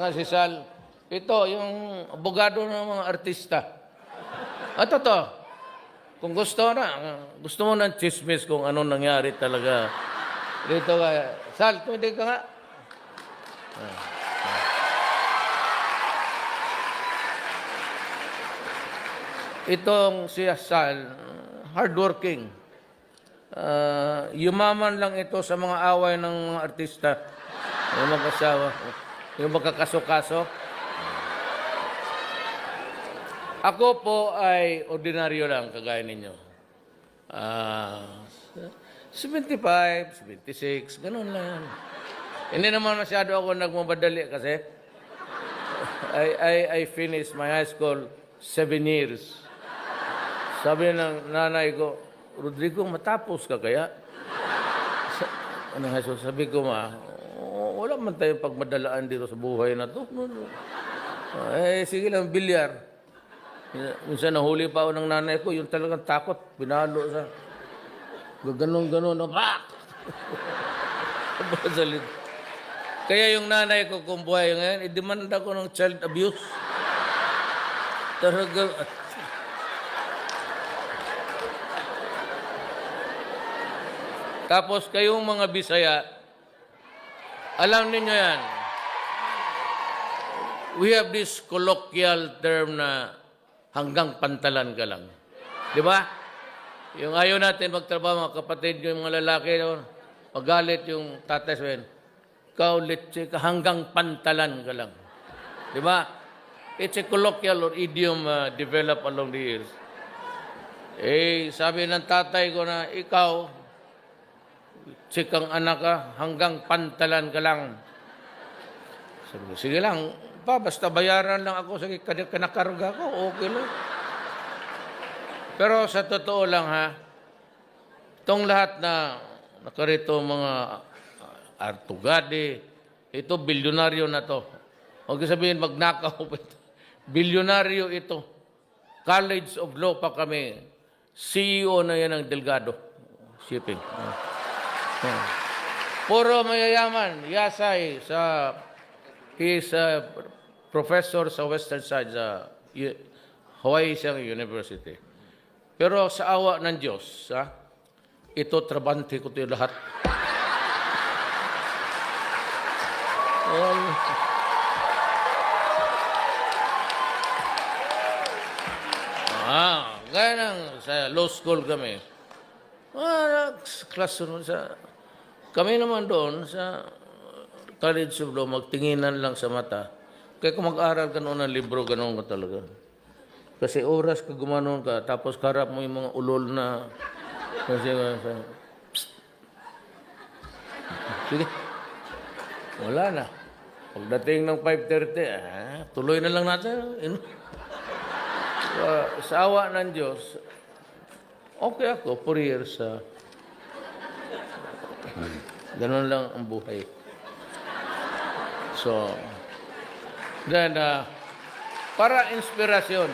saka si Sal. Ito, yung abogado ng mga artista. At ito, kung gusto mo ng chismis kung anong nangyari talaga. Dito ka, Sal, tumidig ka nga. Itong si Sal, hardworking. Yumaman lang ito sa mga away ng mga artista. Yung mag-asawa, yung magkakaso-kaso. Ako po ay ordinaryo lang, kagaya ninyo. 75, 76, ganun lang yan. Hindi naman masyado ako nagmamadali kasi I finished my high school 7 years. Sabi ng nanay ko, Rodrigo, matapos ka kaya? Sabi ko, wala man tayong pagmadalaan dito sa buhay na to. Sige lang, bilyar. Minsan nahuli pa ako ng nanay ko, yung talagang takot, pinalo sa ganon-ganon, Kaya yung nanay ko kung buhay ngayon, idemanda ko ng child abuse. Talagang, tapos kayong mga Bisaya, alam ninyo yan, we have this colloquial term na hanggang pantalan ka lang. Di ba? Yung ayaw natin magtrabaho, mga kapatid, yung mga lalaki, magalit yung tatay sabihin, ikaw, litsi ka, hanggang pantalan ka lang. Di ba? It's a colloquial or idiom developed along the years. Sabi ng tatay ko na, ikaw, tsikang anak ka, hanggang pantalan ka lang. Sabi ko, sige lang, basta bayaran lang ako sa kanakarga ko, okay lang. Pero sa totoo lang itong lahat na nakarito mga artugadi, ito bilyonaryo na to. Huwag sabihin magnakaw pa ito. Bilyonaryo ito. College of Law pa kami. CEO na yan ng Delgado Shipping. Puro mayayaman. Yasay he is a professor sa Western Side sa Hawaii University. Pero sa awa ng Diyos, ito trabante ko ito lahat. Gaya ng sa law school kami. Classroom kami naman doon sa College of Law, magtinginan lang sa mata. Kaya kung mag-aral ka noon ng libro, ganoon ka talaga. Kasi oras ka gumanon ka, tapos karap mo yung mga ulol na... Sige. Wala na. Pagdating ng 5:30, tuloy na lang natin. Sa awa ng Diyos, okay ako, 4 years. Ganun lang ang buhay. So, then, para inspirasyon,